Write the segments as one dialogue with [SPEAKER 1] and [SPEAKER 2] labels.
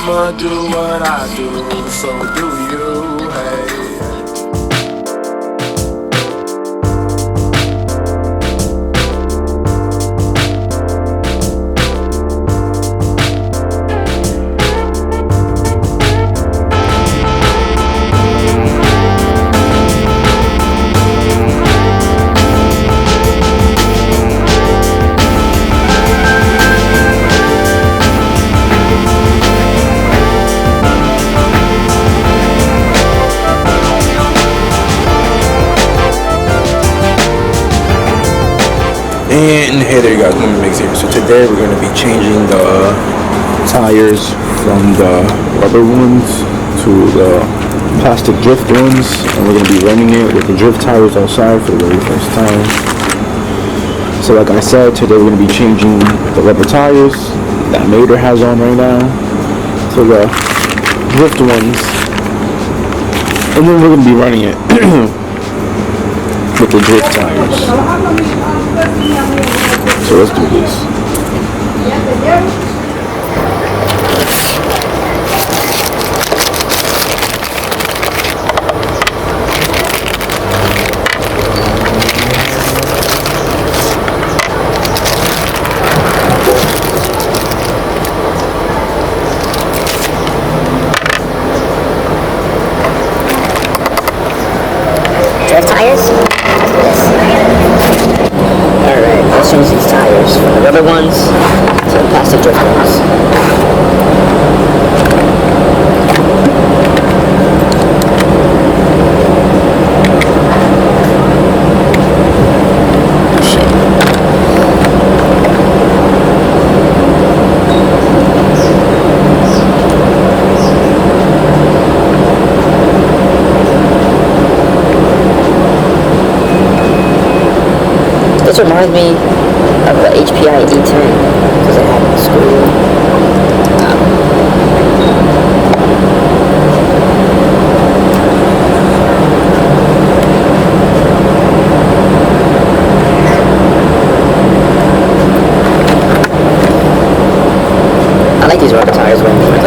[SPEAKER 1] I'ma do what I do, so do you, hey.
[SPEAKER 2] And hey there, you guys, Movie Mix here. So today we're going to be changing the tires from the rubber ones to the plastic drift ones, and we're going to be running it with the drift tires outside for the very first time. So like I said, today we're going to be changing the rubber tires that Mater has on right now to the drift ones, and then we're going to be running it with the drift tires. So let's do this.
[SPEAKER 3] Drift tires? Alright, let's change these tires from the rubber ones to the plastic drift ones. This reminds me of the HPI E10 because I had it in school. I like these rubber tires when they're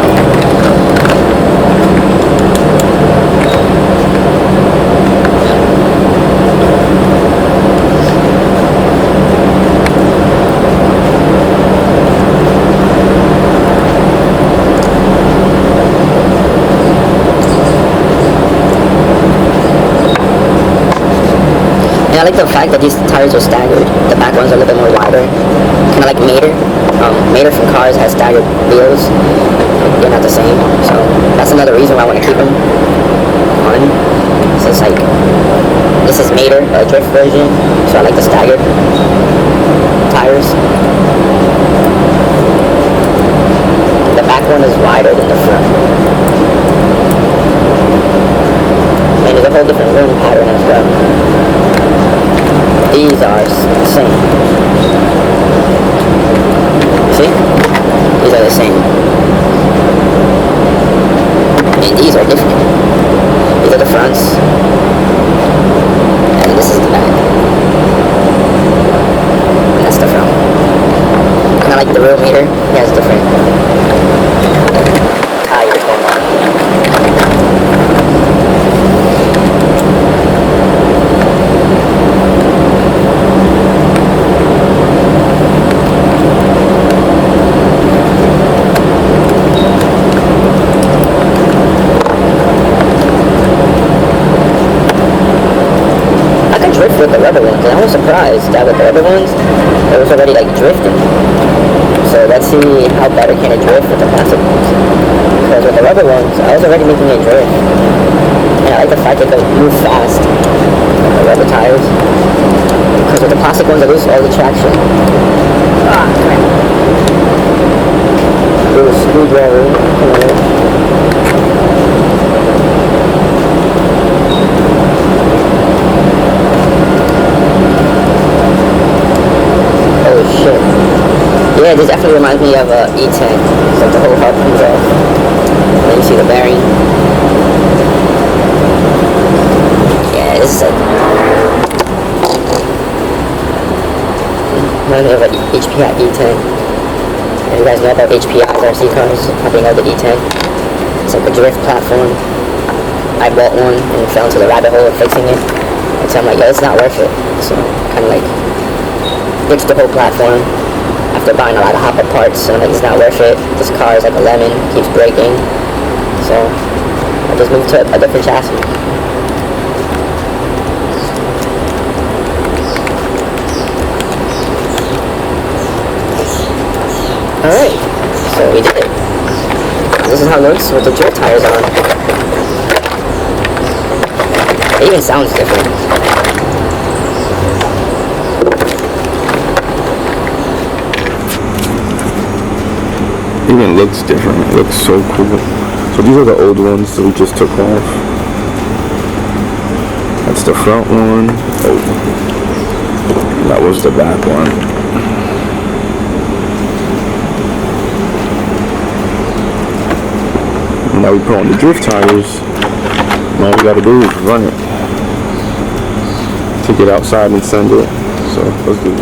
[SPEAKER 3] I like the fact that these tires are staggered. The back ones are a little bit more wider. Kind of like Mater. Mater from Cars has staggered wheels. They're not the same. So that's another reason why I want to keep them on. So it's like, this is Mater, a drift version. So I like the staggered tires. The back one is wider than the front. And there's a whole different rim pattern as well. These are the same. See? These are the same. And these are different. These are the fronts. And this is the back. And that's the front. Kind of like the real Mater. He has different tires going on. With the rubber ones, and I was surprised that with the rubber ones, it was already like drifting. So let's see how better can it drift with the plastic ones. Because with the rubber ones, I was already making it drift. And I like the fact that they move fast, the rubber tires. Because with the plastic ones, I lose all the traction. Ah, crap. Little screwdriver. Yeah, this definitely reminds me of E10. It's like the whole hub comes off. And then you see the bearing. Yeah, this is like reminds me of an HPI E10. And guys know about HPI's RC cars, probably know the D10. It's like a drift platform. I bought one and fell into the rabbit hole of fixing it. And so I'm like, yo, it's not worth it. So kind of like ditched the whole platform after buying a lot of hopper parts. So I'm like, it's not worth it. This car is like a lemon, keeps breaking. So I just moved to a different chassis. Alright, so we did it. This is how it looks with the drift tires on. It even sounds different.
[SPEAKER 2] It even looks different. It looks so cool. So these are the old ones that we just took off. That's the front one. Oh, that was the back one. Now we put on the drift tires. All we gotta do is run it. Take it outside and send it. So let's do it.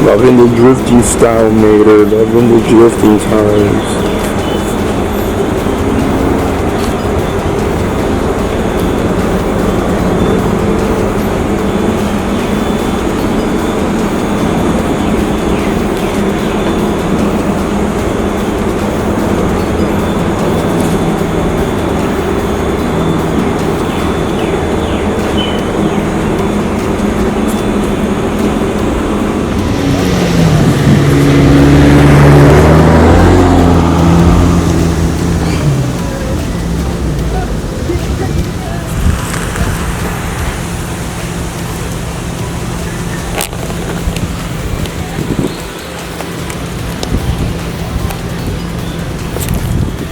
[SPEAKER 2] Loving the drifting style, Mater. Loving the drifting tires.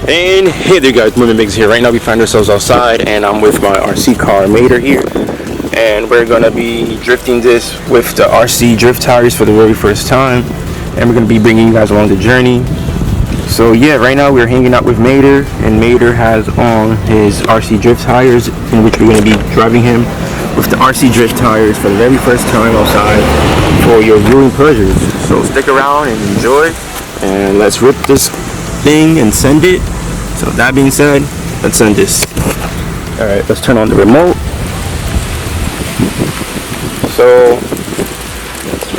[SPEAKER 2] And hey there guys, Moving Mix here. Right now we find ourselves outside and I'm with my RC car Mater here. And we're gonna be drifting this with the RC drift tires for the very first time. And we're gonna be bringing you guys along the journey. So yeah, right now we're hanging out with Mater, and Mater has on his RC drift tires, in which we're gonna be driving him with the RC drift tires for the very first time outside for your viewing pleasures. So stick around and enjoy, and let's rip this thing and send it. So that being said, let's send this. Alright, let's turn on the remote. So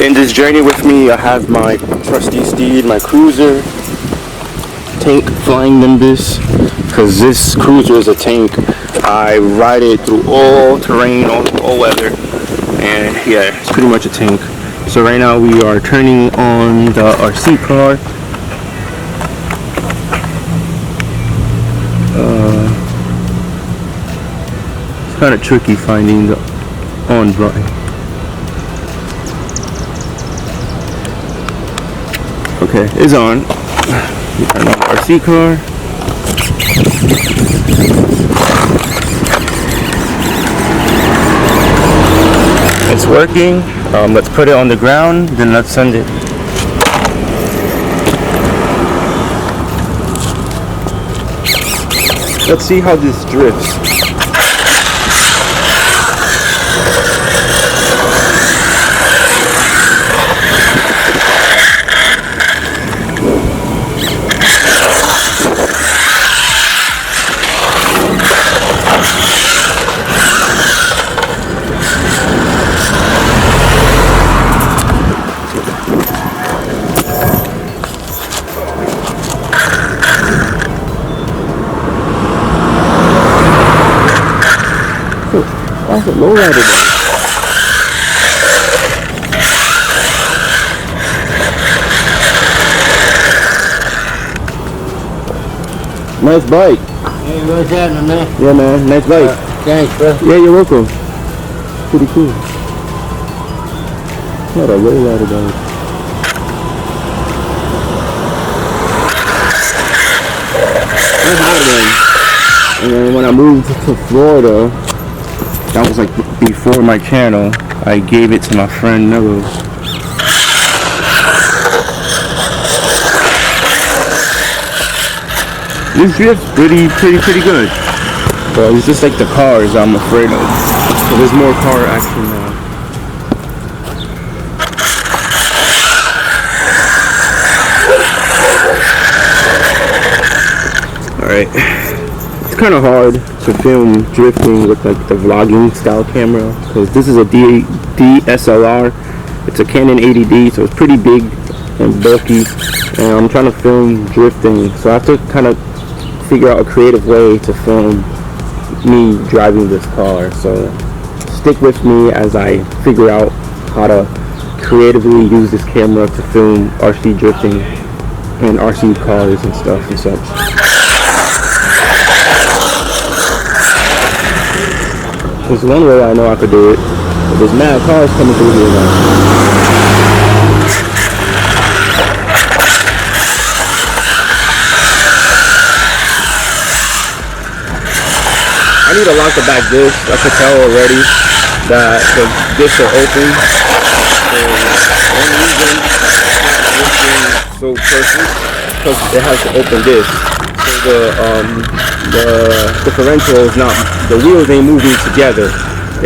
[SPEAKER 2] in this journey with me, I have my trusty steed, my cruiser, tank flying Nimbus, because this cruiser is a tank. I ride it through all terrain, all weather, and yeah, it's pretty much a tank. So right now we are turning on the RC car. It's kind of tricky finding the on button. Okay, it's on. We turn on the RC car. It's working. Let's put it on the ground, then let's send it. Let's see how this drifts. That's a lowrider. Nice bike.
[SPEAKER 4] Hey, what's happening, man?
[SPEAKER 2] Yeah, man. Nice bike.
[SPEAKER 4] Thanks, bro.
[SPEAKER 2] Yeah, you're welcome. Pretty cool. What a lowrider bike. That's hot, man. And then when I moved to Florida, that was like before my channel, I gave it to my friend Mello. This drift's pretty good. But it's just like the cars I'm afraid of. So there's more car action now. Alright. It's kind of hard to film drifting with like the vlogging style camera because this is a DSLR. It's a Canon 80D, so it's pretty big and bulky, and I'm trying to film drifting, so I have to kind of figure out a creative way to film me driving this car. So stick with me as I figure out how to creatively use this camera to film RC drifting and RC cars and stuff and such. There's one way I know I could do it, but there's mad cars coming through here now. I need to lock the back disc. I can tell already that the discs are open. So one reason it's so perfect because it has the open disc. So the differential is not, the wheels ain't moving together.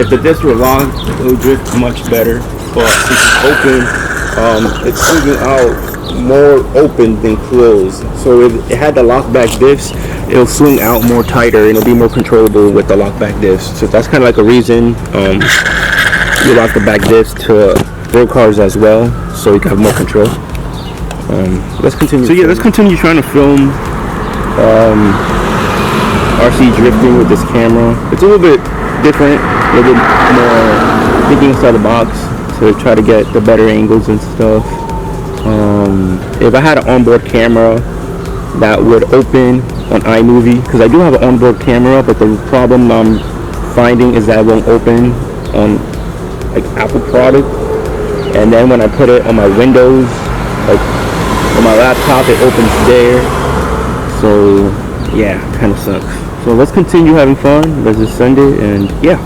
[SPEAKER 2] If the discs were locked, it would drift much better. But since it's open, it's swinging out more open than closed. So if it had the lock back disc, it'll swing out more tighter and it'll be more controllable with the lock back disc. So that's kind of like a reason you lock the back disc to road cars as well, so you can have more control. Let's continue. So yeah, let's continue trying to film RC drifting with this camera. It's a little bit different, a little bit more thinking outside the box to try to get the better angles and stuff. If I had an onboard camera that would open on iMovie, because I do have an onboard camera, but the problem I'm finding is that it won't open on like Apple product, and then when I put it on my Windows, like on my laptop, it opens there. So yeah, kind of sucks. So let's continue having fun. Let's just send it, and yeah.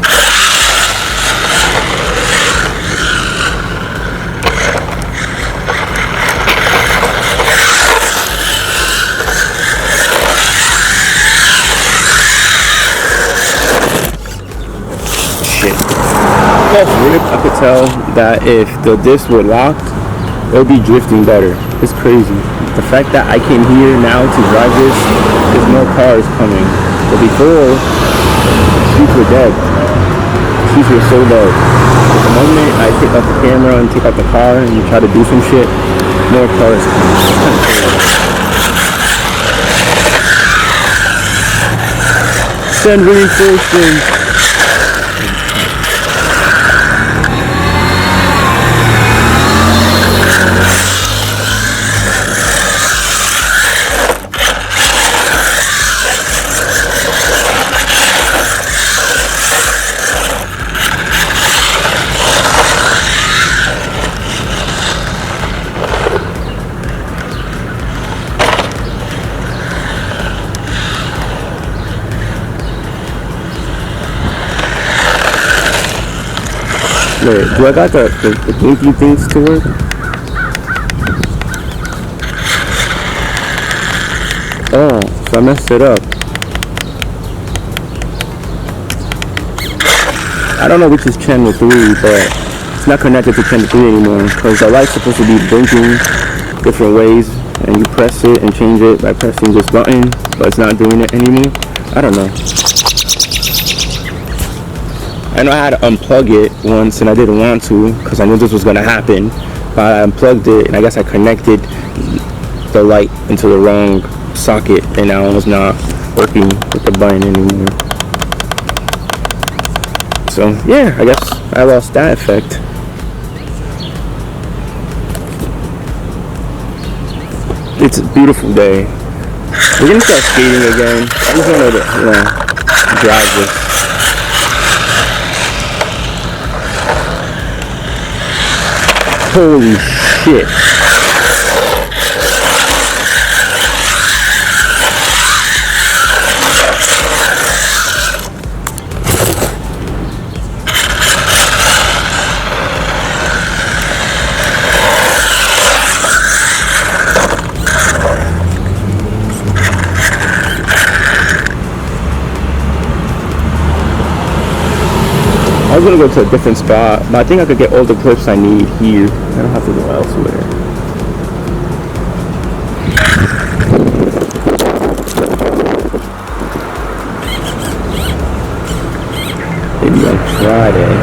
[SPEAKER 2] I could tell that if the discs were locked, it would be drifting better. It's crazy. The fact that I came here now to drive this, there's more cars coming. But before, streets were dead. Streets were so dead. At the moment I take out the camera and take out the car and you try to do some shit, more cars come. It's kind of crazy. Send reinforcements. Wait, do I got the blinky things to work? Oh, so I messed it up. I don't know which is channel 3, but it's not connected to channel 3 anymore because the light's supposed to be blinking different ways and you press it and change it by pressing this button, but it's not doing it anymore. I don't know. I know I had to unplug it once and I didn't want to because I knew this was going to happen, but I unplugged it and I guess I connected the light into the wrong socket and now it was not working with the button anymore. So yeah, I guess I lost that effect. It's a beautiful day. We're going to start skating again. I just want to, drive this. Holy shit. was gonna go to a different spot, but I think I could get all the clips I need here. I don't have to go elsewhere. Maybe on Friday.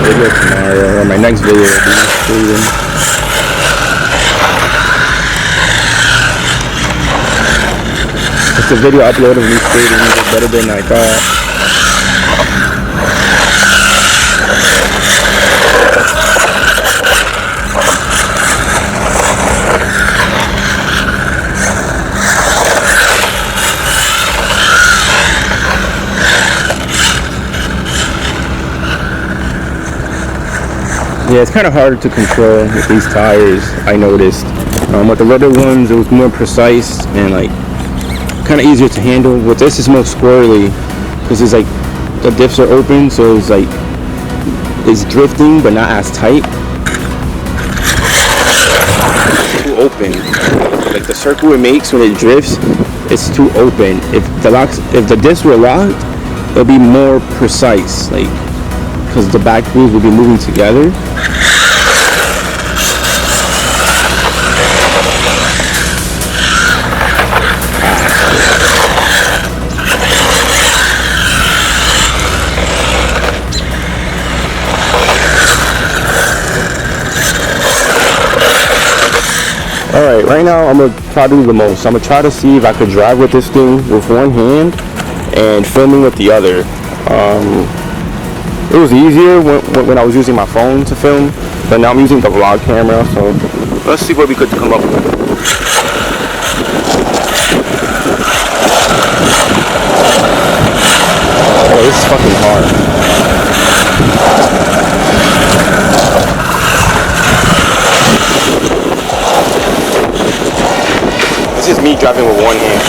[SPEAKER 2] Video tomorrow, or my next video will be shooting. It's a video upload of me skating better than I thought. Yeah, it's kind of harder to control with these tires, I noticed. With the rubber ones, it was more precise and like kind of easier to handle. With this, it's more squirrely because it's like the diffs are open, so it's like it's drifting but not as tight. It's too open. Like the circle it makes when it drifts, it's too open. If the diffs were locked, it'll be more precise. Like because the back wheels will be moving together. Alright, right now I'm going to try to do the most. I'm going to try to see if I could drive with this thing with one hand and filming with the other. It was easier when I was using my phone to film, but now I'm using the vlog camera, so let's see what we could come up with. Oh, this is fucking hard. This is me driving with one hand.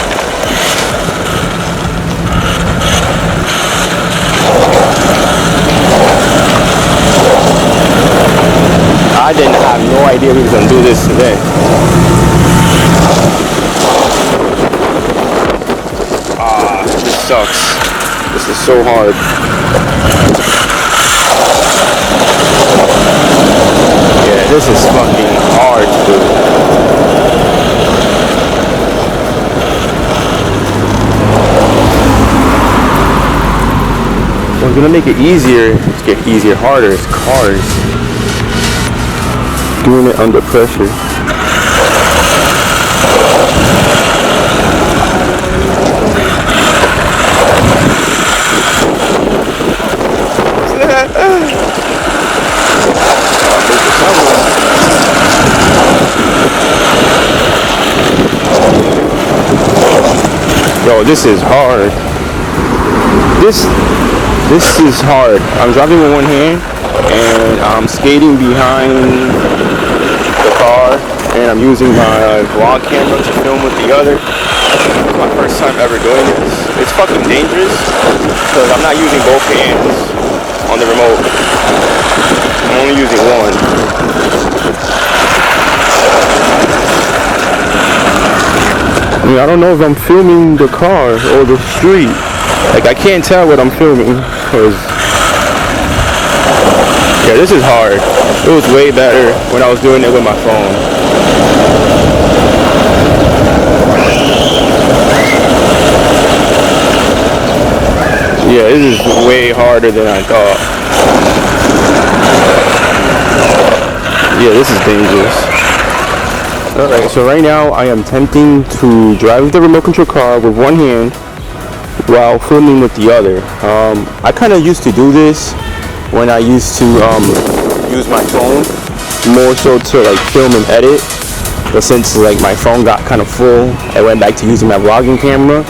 [SPEAKER 2] I didn't have no idea we were going to do this today. This sucks. This is so hard. Yeah, this is fucking hard to do. What's gonna make it easier, to get easier, harder, is cars. Doing it under pressure. Yo, this is hard. This is hard. I'm driving with one hand and I'm skating behind the car and I'm using my vlog camera to film with the other. It's my first time ever doing this. It's fucking dangerous because I'm not using both hands on the remote. I'm only using one. I mean, I don't know if I'm filming the car or the street. Like, I can't tell what I'm filming, because, yeah, this is hard. It was way better when I was doing it with my phone. Yeah, this is way harder than I thought. Yeah, this is dangerous. Alright, so right now I am attempting to drive the remote control car with one hand while filming with the other. I kind of used to do this when I used to use my phone more so to like film and edit, but since like my phone got kind of full, I went back to using my vlogging camera.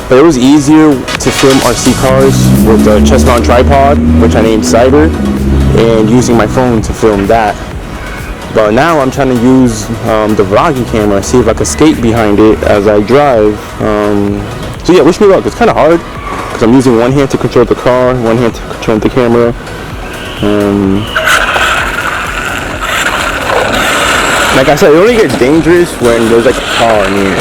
[SPEAKER 2] But it was easier to film RC cars with the chest mount tripod, which I named Cyber, and using my phone to film that. But now I'm trying to use the vlogging camera, see if I can skate behind it as I drive. So yeah, wish me luck. It's kind of hard because I'm using one hand to control the car, one hand to control the camera. Like I said, it only gets dangerous when there's like a car near.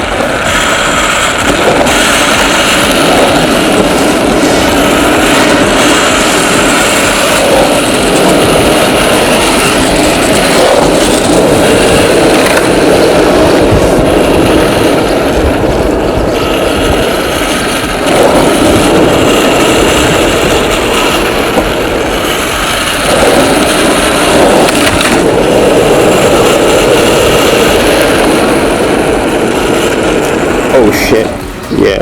[SPEAKER 2] shit. Yeah.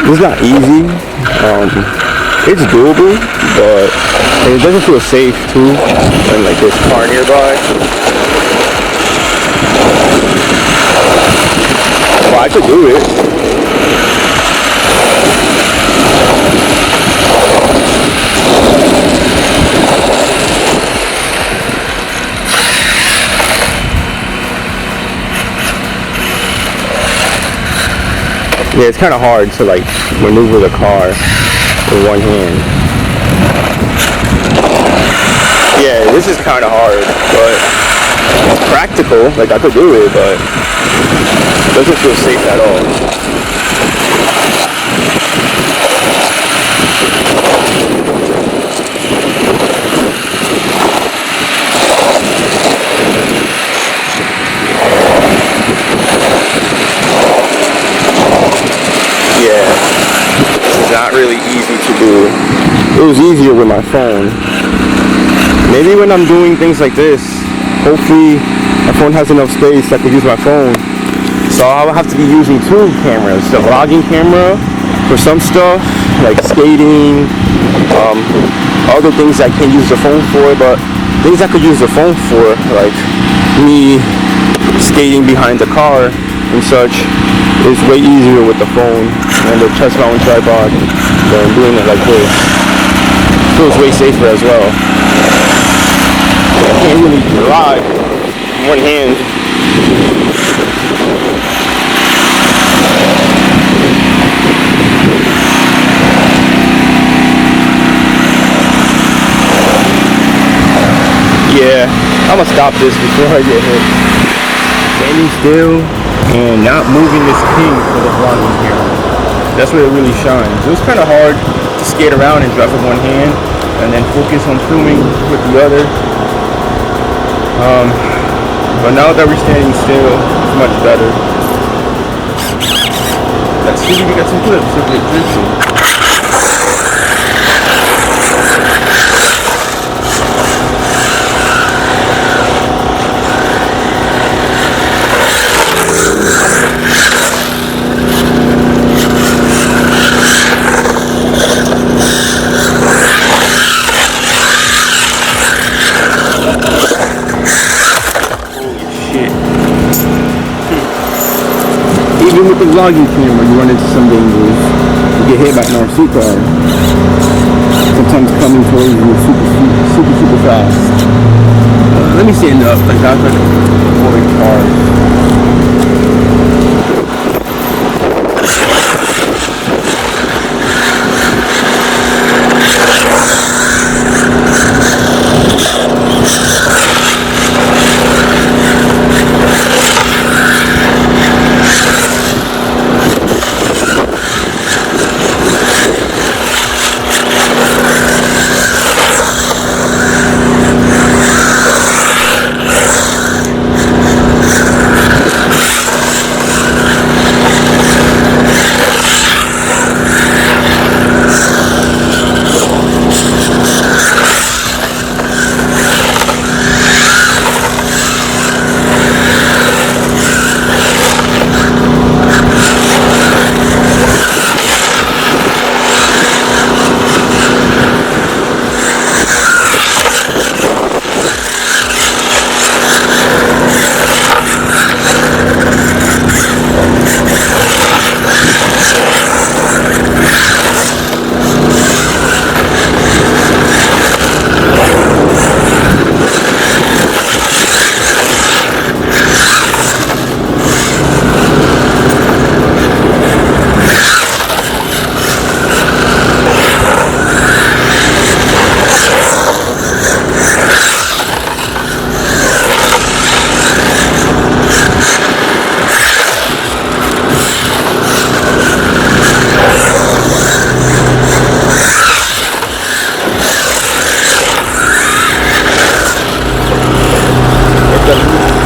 [SPEAKER 2] It's not easy. It's doable, but it doesn't feel safe too. And like this car nearby. Well, I could do it. Yeah, it's kind of hard to like maneuver the car with one hand. Yeah, this is kind of hard, but it's practical. Like I could do it, but it doesn't feel safe at all. Not really easy to do. It was easier with my phone. Maybe when I'm doing things like this, hopefully my phone has enough space I could use my phone. So I'll have to be using two cameras. The vlogging camera for some stuff, like skating, other things I can use the phone for, but things I could use the phone for, like me skating behind the car and such, is way easier with the phone and the chest mount tripod than doing it like this. Feels way safer as well. I can't really drive with one hand. Yeah, I'm gonna stop this before I get hit. Standing still and not moving this king for the vlogging camera. That's where it really shines. It was kind of hard to skate around and drive with one hand and then focus on filming with the other. But now that we're standing still, it's much better. Let's see if we got some clips of it drifting. Even with the vlogging camera, you run into some dangers. You get hit by an RC car. Sometimes coming towards you super fast. Let me stand up, like that's like avoid cars.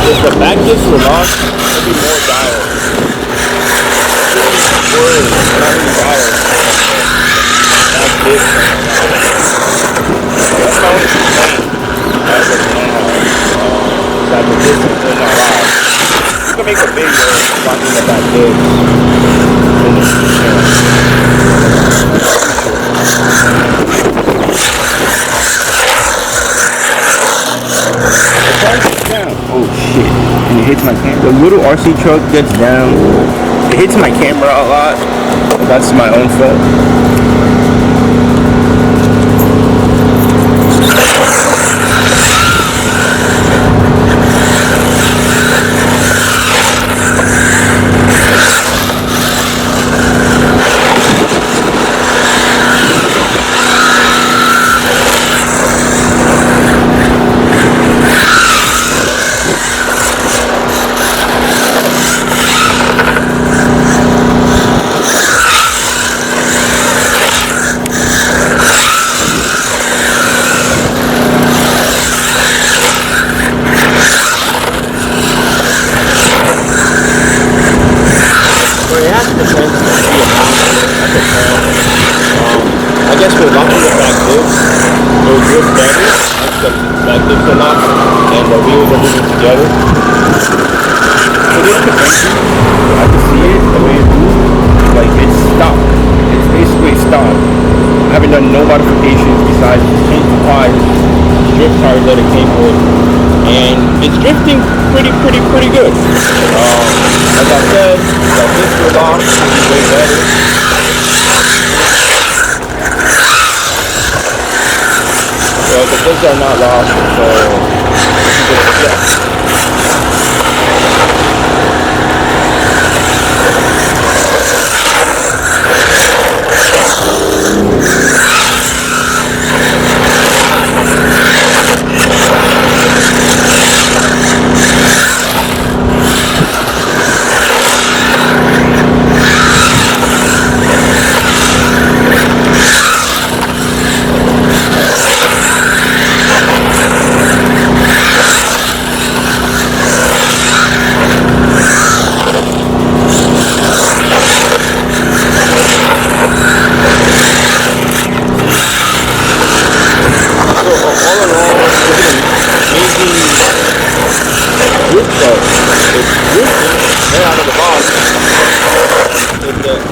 [SPEAKER 2] If the back gets too long, there'll be more dials. Words, not really dials. That's big. That's how it's playing. As of now, that the distance is not loud. You can make a video blocking the back there. RC truck gets down, it hits my camera a lot. That's my own fault. I guess we're locking the back dips. It will grip better once the back dips are locked and the wheels are moving together. So this convention, I can see it, the way it moves, like it's stopped. It's basically stopped. I haven't done no modifications besides change the tires, the drift tires that it came with, and it's drifting pretty good. Like I said, the dips were locked, it was way better. Well, the things are not lost, so it's a good step.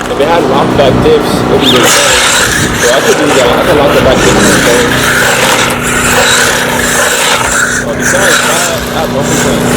[SPEAKER 2] If it had locked back dips, it would be really better. So I could do that. I can lock the back dips myself. But besides that, I have no complaints.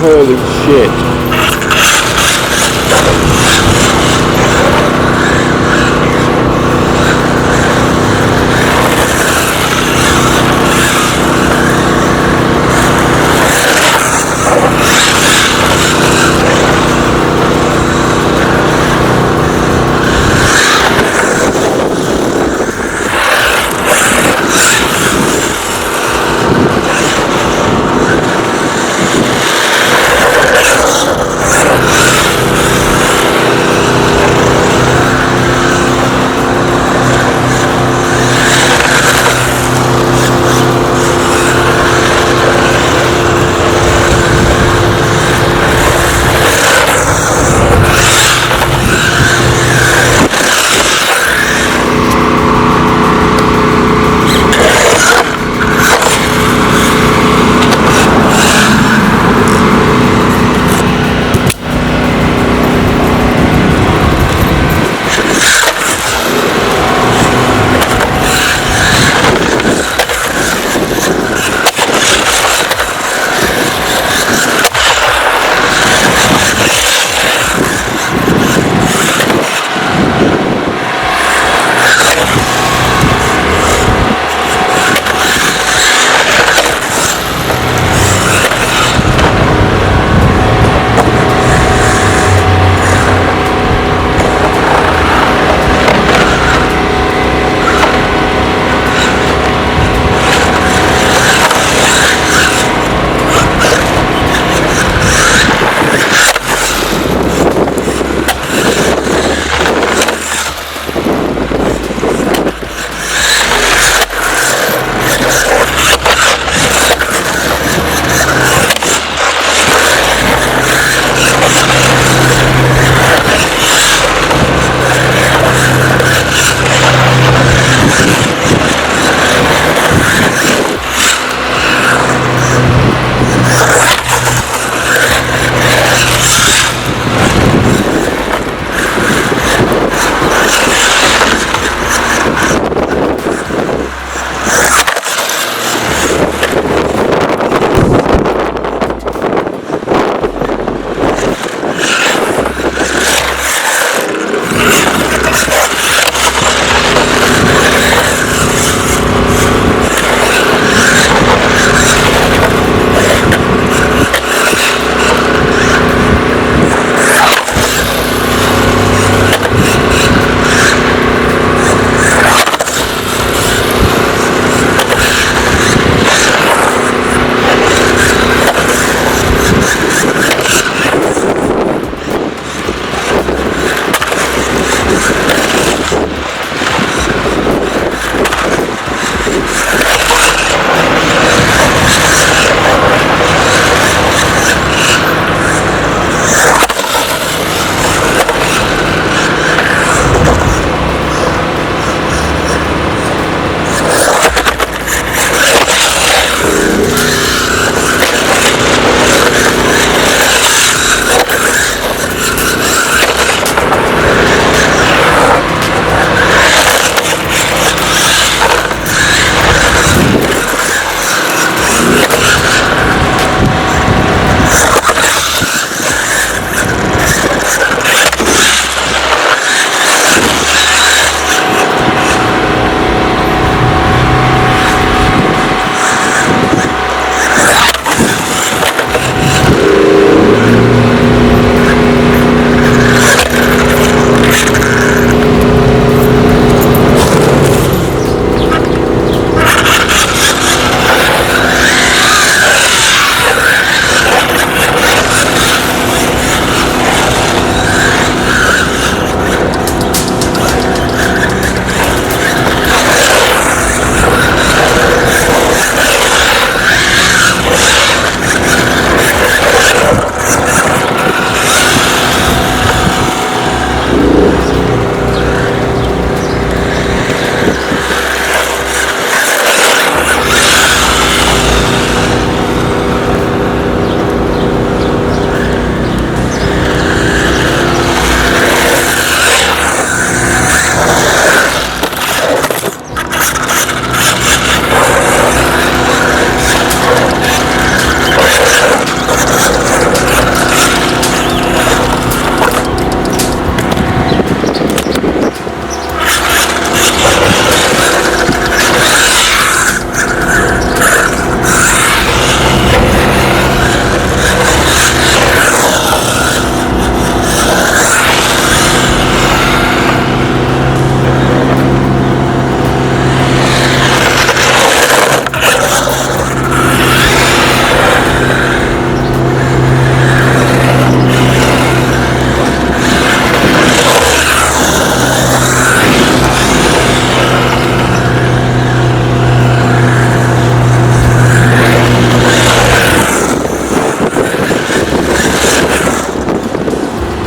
[SPEAKER 2] Holy shit.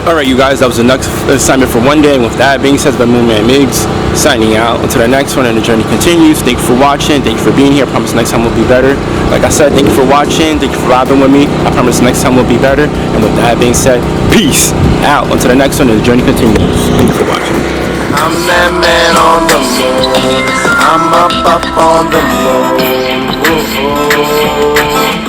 [SPEAKER 2] Alright, you guys, that was the next assignment for one day. And with that being said, by Moonman Miggs, signing out. Until the next one, and the journey continues. Thank you for watching. Thank you for being here. I promise next time will be better. Like I said, thank you for watching. Thank you for vibing with me. I promise next time will be better. And with that being said, peace out. Until the next one, and the journey continues. Thank you for watching.
[SPEAKER 1] I'm that man on the moon. I'm up on the moon.